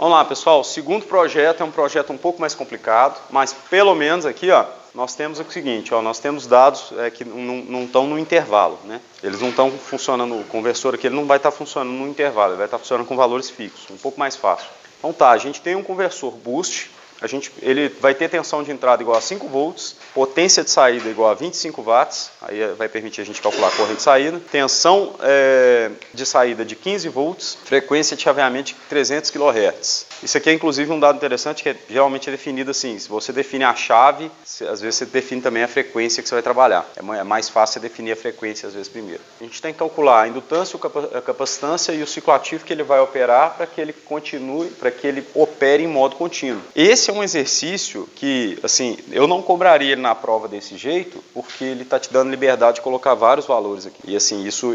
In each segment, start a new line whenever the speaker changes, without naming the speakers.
Vamos lá, pessoal. O segundo projeto é um projeto um pouco mais complicado, mas pelo menos aqui, ó, nós temos o seguinte, ó, nós temos dados que não estão no intervalo, né? Eles não estão funcionando, o conversor aqui ele não vai estar funcionando no intervalo, ele vai estar funcionando com valores fixos, um pouco mais fácil. Então tá, a gente tem um conversor boost, ele vai ter tensão de entrada igual a 5 volts, potência de saída igual a 25 watts, aí vai permitir a gente calcular a corrente de saída, tensão de saída de 15 volts, frequência de chaveamento de 300 kHz. Isso aqui é inclusive um dado interessante que geralmente é definido assim, se você define a chave, às vezes você define também a frequência que você vai trabalhar. É mais fácil você definir a frequência às vezes primeiro. A gente tem que calcular a indutância, a capacitância e o ciclo ativo que ele vai operar para que ele continue, para que ele opere em modo contínuo. Esse é um exercício que, assim, eu não cobraria ele na prova desse jeito, porque ele está te dando liberdade de colocar vários valores aqui. E assim, isso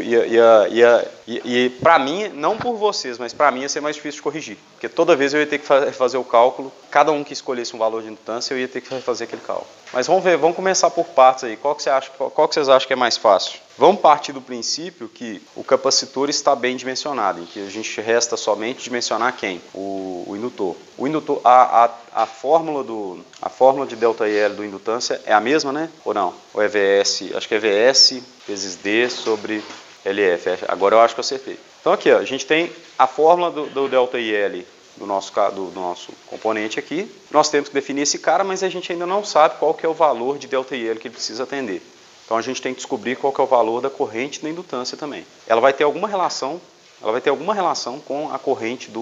para mim, não por vocês, mas para mim ia ser mais difícil de corrigir. Porque toda vez eu ia ter que fazer o cálculo, cada um que escolhesse um valor de indutância, eu ia ter que fazer aquele cálculo. Mas vamos ver, vamos começar por partes aí. Qual que vocês acham que é mais fácil? Vamos partir do princípio que o capacitor está bem dimensionado, em que a gente resta somente dimensionar quem? O indutor. O indutor, a fórmula de ΔIL do indutância é a mesma, né? Ou não? Ou é VS, acho que é VS vezes D sobre LF. Agora eu acho que eu acertei. Então aqui, ó, a gente tem a fórmula do ΔIL do nosso componente aqui. Nós temos que definir esse cara, mas a gente ainda não sabe qual que é o valor de ΔIL que ele precisa atender. Então a gente tem que descobrir qual que é o valor da corrente da indutância também. Ela vai ter alguma relação com a corrente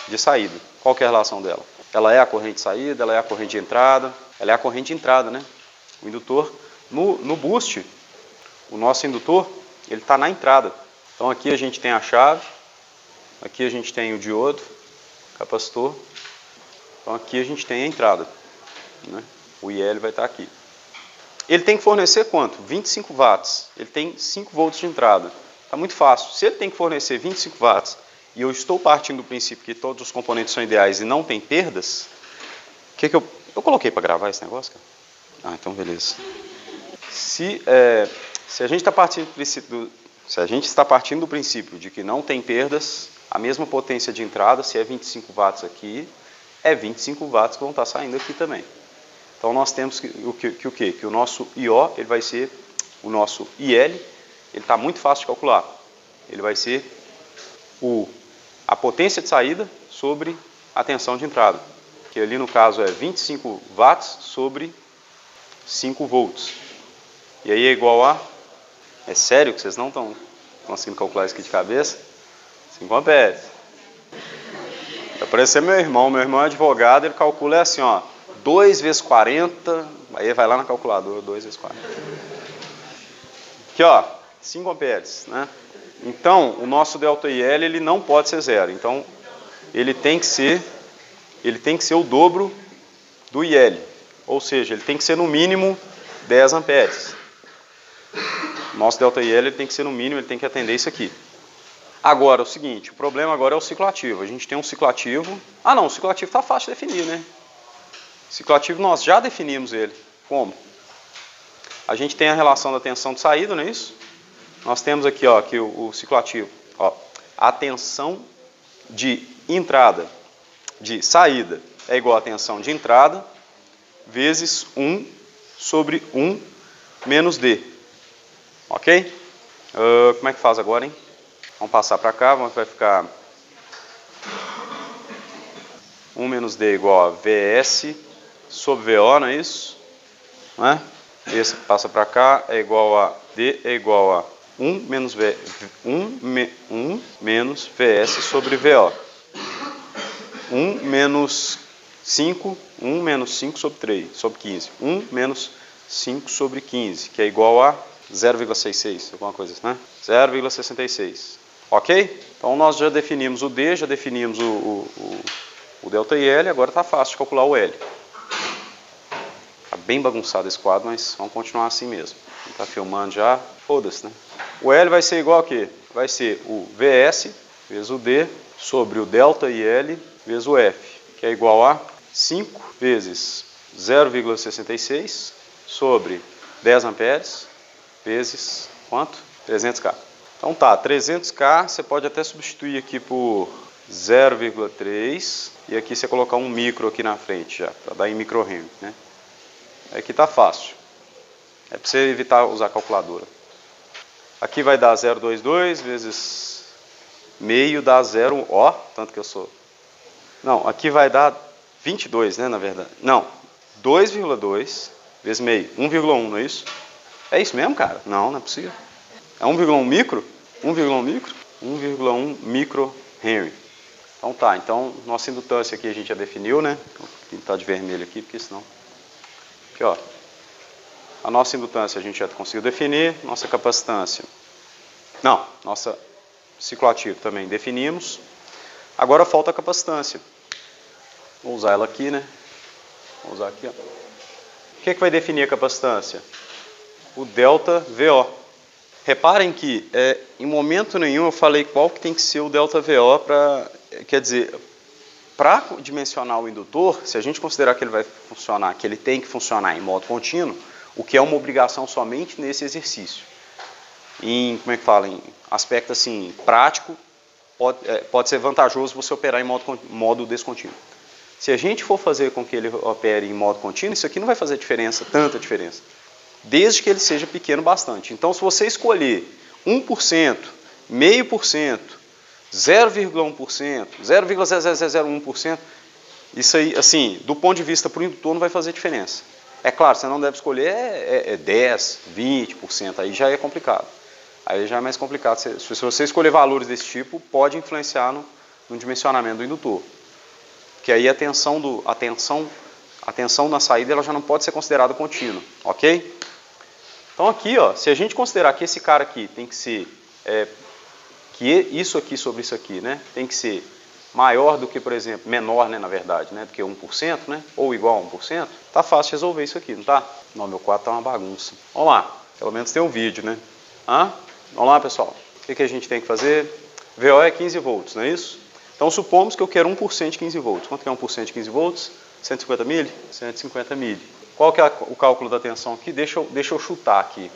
de saída. Qual que é a relação dela? Ela é a corrente de saída, ela é a corrente de entrada, ela é a corrente de entrada, né? O indutor, no boost, o nosso indutor, ele está na entrada. Então aqui a gente tem a chave, aqui a gente tem o diodo, capacitor, então aqui a gente tem a entrada, né? O IL vai estar aqui. Ele tem que fornecer quanto? 25 watts. Ele tem 5 volts de entrada. Está muito fácil. Se ele tem que fornecer 25 watts e eu estou partindo do princípio que todos os componentes são ideais e não tem perdas, eu coloquei para gravar esse negócio, cara? Ah, então beleza. Se a gente está partindo do princípio de que não tem perdas, a mesma potência de entrada, se é 25 watts aqui, é 25 watts que vão estar saindo aqui também. Então nós temos que o nosso IO, ele vai ser o nosso IL, ele está muito fácil de calcular. Ele vai ser a potência de saída sobre a tensão de entrada, que ali no caso é 25 watts sobre 5 volts. E aí é igual a... É sério que vocês não estão conseguindo calcular isso aqui de cabeça? 5 amperes. Vai parecer meu irmão é advogado, ele calcula assim, ó, 2 vezes 40, aí vai lá na calculadora, 2 vezes 40. Aqui, ó, 5 amperes, né? Então, o nosso ΔIL, ele não pode ser zero. Então, ele tem que ser o dobro do IL. Ou seja, ele tem que ser no mínimo 10 amperes. O nosso ΔIL, ele tem que ser no mínimo, ele tem que atender isso aqui. Agora, o seguinte, o problema agora é o ciclo ativo. A gente tem um ciclo ativo... Ah, não, o ciclo ativo está fácil de definir, né? O ciclo ativo nós já definimos ele. Como? A gente tem a relação da tensão de saída, não é isso? Nós temos aqui, ó, que o ciclo ativo, ó, a tensão de entrada, de saída, é igual a tensão de entrada vezes 1 sobre 1 menos D. Ok? Como é que faz agora, hein? Vamos passar para cá, vai ficar 1 menos D igual a VS sobre VO, não é isso? Não é? Esse passa para cá, é igual a D é igual a 1 menos VS sobre VO. 1 menos 5 sobre 3, sobre 15. 1 menos 5 sobre 15, que é igual a 0,66, alguma coisa assim, né? 0,66. Ok? Então nós já definimos o D, já definimos o ΔIL, agora está fácil de calcular o L. Está bem bagunçado esse quadro, mas vamos continuar assim mesmo. Está filmando já, foda-se, né? O L vai ser igual a quê? Vai ser o VS vezes o D sobre o ΔIL vezes o F, que é igual a 5 vezes 0,66 sobre 10 amperes vezes quanto? 300K. Então tá, 300K você pode até substituir aqui por 0,3 e aqui você colocar um micro aqui na frente já, para dar em microhenry, né? Aqui tá fácil. É para você evitar usar a calculadora. Aqui vai dar 0,22 vezes meio dá 0, ó, tanto que eu sou. Não, aqui vai dar 22, né, na verdade. Não, 2,2 vezes meio, 1,1, não é isso? É isso mesmo, cara? Não, não é possível. É 1,1 micro? 1,1 micro? 1,1 microhenry. Então tá, então nossa indutância aqui a gente já definiu, né? Vou pintar de vermelho aqui, porque senão... Aqui, ó. A nossa indutância a gente já conseguiu definir, nossa capacitância. Não, nossa ciclo ativo também definimos. Agora falta a capacitância. Vou usar ela aqui, né? Vou usar aqui, ó. O que é que vai definir a capacitância? O ΔVO. Reparem que em momento nenhum eu falei qual que tem que ser o ΔVO para... Quer dizer, para dimensionar o indutor, se a gente considerar que ele vai funcionar, que ele tem que funcionar em modo contínuo, o que é uma obrigação somente nesse exercício. Em, como é que fala, em aspecto assim, prático, pode ser vantajoso você operar em modo descontínuo. Se a gente for fazer com que ele opere em modo contínuo, isso aqui não vai fazer diferença, tanta diferença, desde que ele seja pequeno bastante. Então, se você escolher 1%, 0,5%, 0,1%, 0,0001%, isso aí, assim, do ponto de vista para o indutor, não vai fazer diferença. É claro, você não deve escolher 10%, 20%, aí já é complicado. Aí já é mais complicado. Se você escolher valores desse tipo, pode influenciar no dimensionamento do indutor. Porque aí a tensão na saída ela já não pode ser considerada contínua, ok? Então aqui, ó, se a gente considerar que esse cara aqui tem que ser, que isso aqui sobre isso aqui, né, tem que ser maior do que, por exemplo, menor, né, na verdade, né, do que 1%, né, ou igual a 1%, tá fácil de resolver isso aqui, não tá? Não, meu quadro tá uma bagunça. Vamos lá, pelo menos tem um vídeo, né? Vamos lá, pessoal. O que a gente tem que fazer? VO é 15 volts, não é isso? Então, supomos que eu quero 1% de 15 volts. Quanto que é 1% de 15 volts? 150 mili? 150 mili. Qual que é o cálculo da tensão aqui? Deixa eu chutar aqui.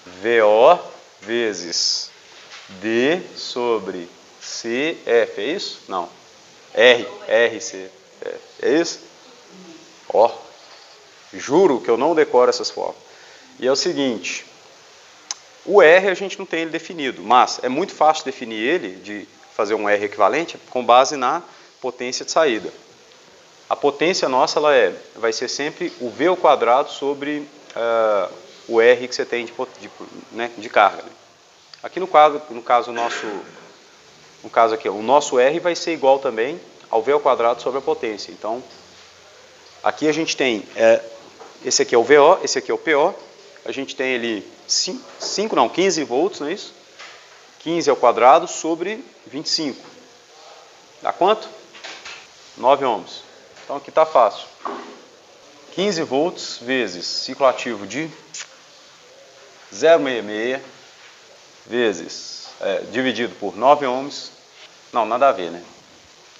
VO vezes D sobre CF, é isso? Não. RC. É isso? Ó, juro que eu não decoro essas fórmulas. E é o seguinte, o R a gente não tem ele definido, mas é muito fácil definir ele, de fazer um R equivalente, com base na potência de saída. A potência nossa vai ser sempre o V ao quadrado sobre o R que você tem de carga. Né? Aqui no caso aqui, o nosso R vai ser igual também ao V ao quadrado sobre a potência. Então, aqui a gente tem, esse aqui é o VO, esse aqui é o PO, a gente tem ele 15 volts, não é isso? 15 ao quadrado sobre 25. Dá quanto? 9 ohms. Então aqui está fácil. 15 volts vezes ciclo ativo de 0,66 vezes, dividido por 9 ohms. Não, nada a ver, né?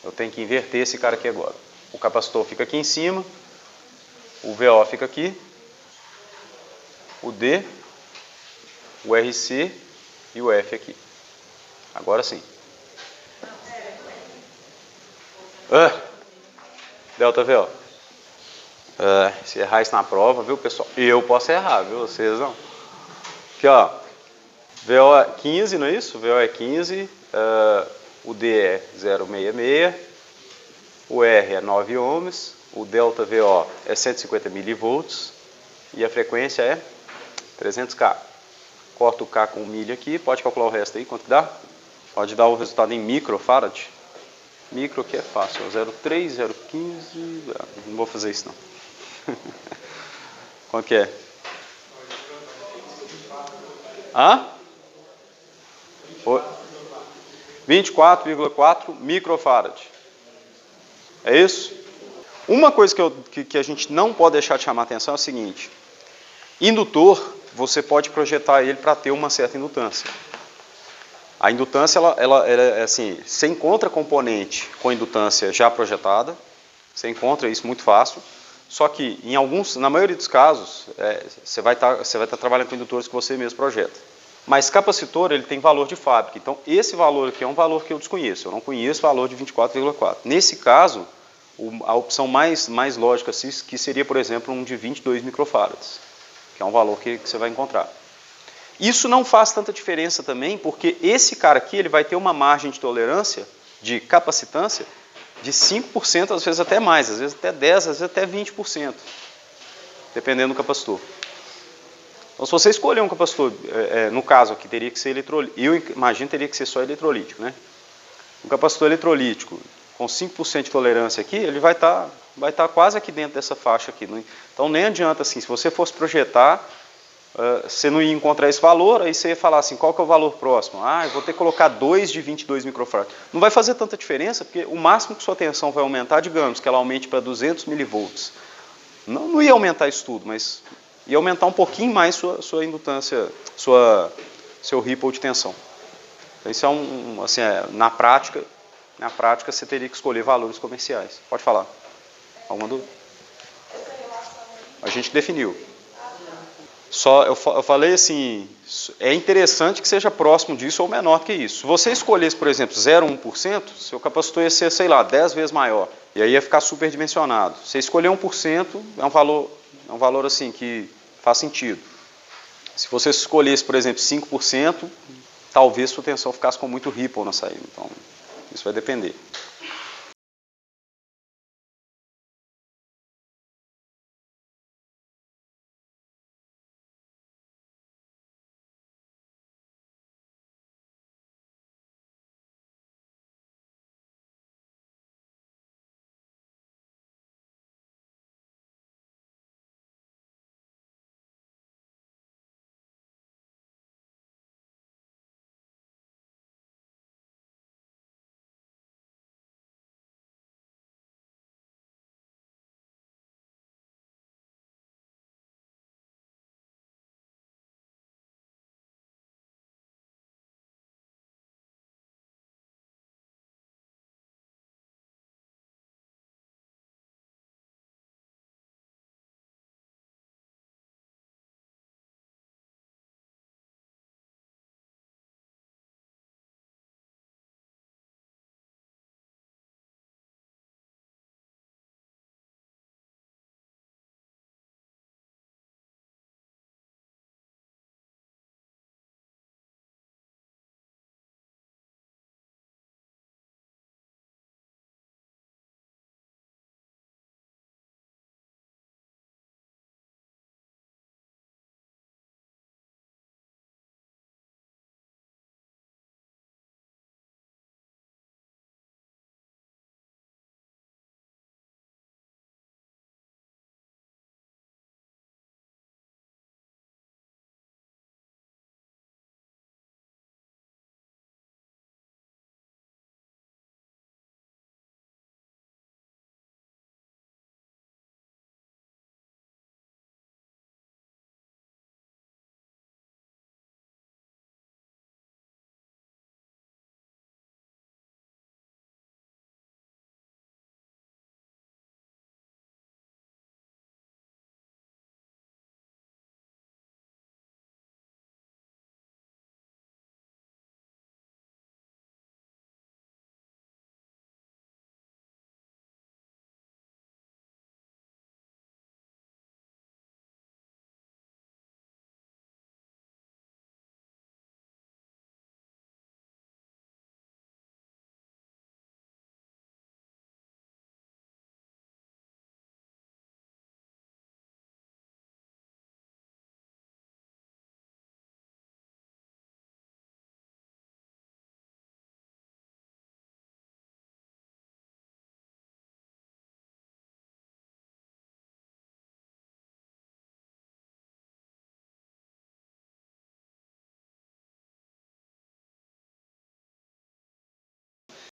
Eu tenho que inverter esse cara aqui agora. O capacitor fica aqui em cima, o VO fica aqui, o D, o RC e o F aqui. Agora sim. Delta VO. Se errar isso na prova, viu, pessoal? Eu posso errar, viu? Vocês não. Aqui, ó. VO é 15, não é isso? VO é 15. O D é 0,66. O R é 9 ohms. O delta VO é 150 milivolts. E a frequência é 300K. Corta o K com 1000 aqui. Pode calcular o resto aí, quanto que dá? Pode dar o resultado em microfarad. Micro que é fácil, 0,3, 0,15, não vou fazer isso não. Quanto que é? 24,4 microfarad. É isso? Uma coisa que a gente não pode deixar de chamar a atenção é o seguinte. Indutor, você pode projetar ele para ter uma certa indutância. A indutância, ela é assim, você encontra componente com indutância já projetada, você encontra isso muito fácil, só que na maioria dos casos, você vai estar trabalhando com indutores que você mesmo projeta. Mas capacitor, ele tem valor de fábrica. Então, esse valor aqui é um valor que eu desconheço. Eu não conheço o valor de 24,4. Nesse caso, a opção mais lógica que seria, por exemplo, um de 22 microfarads, que é um valor que você vai encontrar. Isso não faz tanta diferença também, porque esse cara aqui ele vai ter uma margem de tolerância, de capacitância, de 5%, às vezes até mais, às vezes até 10%, às vezes até 20%, dependendo do capacitor. Então, se você escolher um capacitor, no caso aqui teria que ser eletrolítico, eu imagino teria que ser só eletrolítico, né? Um capacitor eletrolítico com 5% de tolerância aqui, ele vai estar quase aqui dentro dessa faixa aqui. Então nem adianta assim, se você fosse projetar, você não ia encontrar esse valor, aí você ia falar assim, qual que é o valor próximo? Ah, eu vou ter que colocar 2 de 22 microfarads. Não vai fazer tanta diferença, porque o máximo que sua tensão vai aumentar, digamos, que ela aumente para 200 milivolts. Não ia aumentar isso tudo, mas ia aumentar um pouquinho mais sua indutância, seu ripple de tensão. Então, isso é assim, na prática você teria que escolher valores comerciais. Pode falar. Alguma dúvida? A gente definiu. Só eu falei assim, é interessante que seja próximo disso ou menor que isso. Se você escolhesse, por exemplo, 0,1%, seu capacitor ia ser, sei lá, 10 vezes maior. E aí ia ficar superdimensionado. Se você escolher 1%, é um valor assim que faz sentido. Se você escolhesse, por exemplo, 5%, talvez sua tensão ficasse com muito ripple na saída. Então, isso vai depender.